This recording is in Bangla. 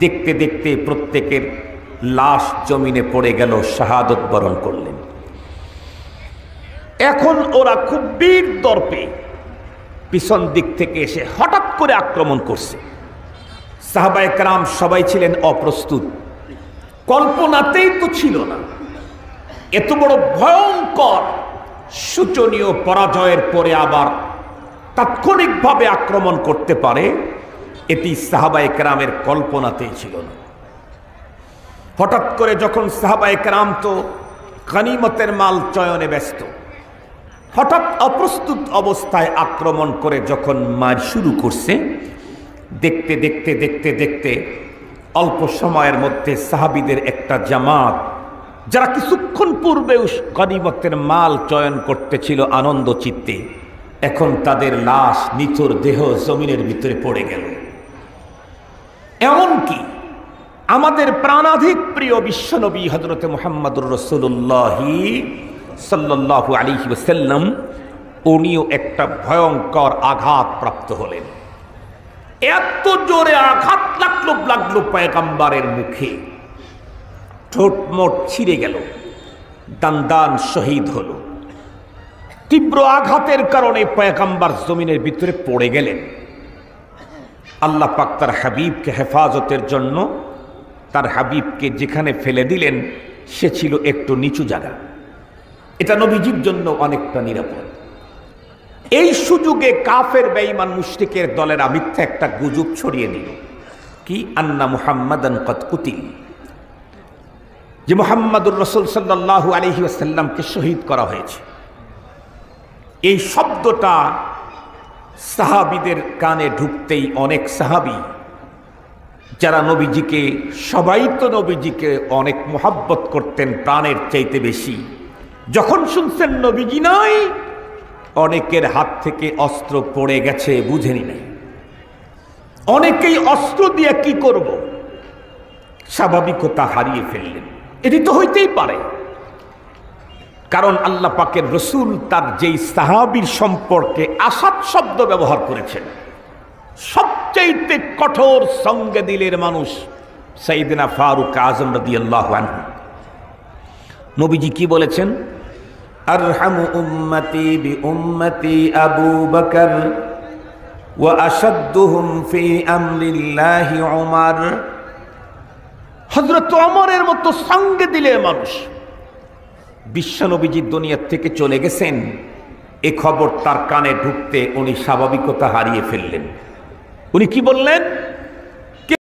দেখতে দেখতে প্রত্যেকের লাশ জমিনে পড়ে গেল, শাহাদত বরণ করলেন। এখন ওরা খুব বীর দর্পে পিছন দিক থেকে এসে হঠাৎ করে আক্রমণ করছে। সাহাবায়ে কেরাম সবাই ছিলেন অপ্রস্তুত, কল্পনাতেই তো ছিল না এত বড় ভয়ঙ্কর শোচনীয় পরাজয়ের পরে আবার তাৎক্ষণিকভাবে আক্রমণ করতে পারে, এটি সাহাবায়ে কেরামের কল্পনাতেই ছিল না। হঠাৎ করে যখন সাহাবায়ে কেরাম তো গনিমতের মাল চয়নে ব্যস্ত, হঠাৎ অপ্রস্তুত অবস্থায় আক্রমণ করে যখন মার শুরু করছে, দেখতে দেখতে দেখতে দেখতে অল্প সময়ের মধ্যে সাহাবীদের একটা জামাত, যারা কিছুক্ষণ পূর্বেও গনিমতের মাল চয়ন করতেছিল আনন্দ চিত্তে, এখন তাদের লাশ নিথর দেহ জমিনের ভিতরে পড়ে গেল। এমনকি আমাদের প্রাণাধিক প্রিয় বিশ্বনবী হযরত মুহাম্মদুর রাসূলুল্লাহ সাল্লাল্লাহু আলাইহি ওয়াসাল্লাম, উনিও একটা ভয়ঙ্কর আঘাত প্রাপ্ত হলেন। এত জোরে আঘাত লাগলো পয়গম্বরের মুখে, ঠোঁটমোট ছিঁড়ে গেল, দান শহীদ হলো। তীব্র আঘাতের কারণে পয়গম্বর জমিনের ভিতরে পড়ে গেলেন। আল্লাহ পাক তার হাবিবকে হেফাজতের জন্য তার হাবিবকে যেখানে ফেলে দিলেন সে ছিল একটু নিচু জায়গা, এটা নবীজির জন্য অনেকটা নিরাপদ। এই সুযোগে কাফের বেঈমান মুশরিকের দলেরা মিথ্যা একটা গুজব ছড়িয়ে দিল, কি আন্না মুহাম্মাদান কদ কুতিল, যে মুহাম্মাদুর রাসূল সাল্লাল্লাহু আলাইহি ওয়াসাল্লামকে শহীদ করা হয়েছে। এই শব্দটা সাহাবীদের কানে ঢুকতেই অনেক সাহাবী, যারা নবীজিকে, সবাই তো নবীজিকে অনেক মোহাব্বত করতেন প্রাণের চাইতে বেশি, যখন শুনছেন নবীজি নাই, অনেকের হাত থেকে অস্ত্র পড়ে গেছে, বুঝেনি নাই। অনেকেই অস্ত্র দিয়ে কি করব, স্বাভাবিকতা হারিয়ে ফেললেন। এটি তো হইতেই পারে, কারণ আল্লাহ পাকের রসুল তার যেই সাহাবীর সম্পর্কে আসাদ শব্দ ব্যবহার করেছেন, সবচাইতে কঠোর সঙ্গে দিলের মানুষ সাইয়েদনা ফারুক আজম রাদিয়াল্লাহু আনহু। নবীজি কি বলেছেন? আরহামু উম্মতি বি উম্মতি আবু বকর ওয়া আশাদ্দুহুম ফি আমরিল্লাহি উমর। হযরত ওমরের মতো সঙ্গে দিলের মানুষ বিশ্বনবীজি দুনিয়া থেকে চলে গেছেন, এ খবর তার কানে ঢুকতে উনি স্বাভাবিকতা হারিয়ে ফেললেন। উনি কি বললেন?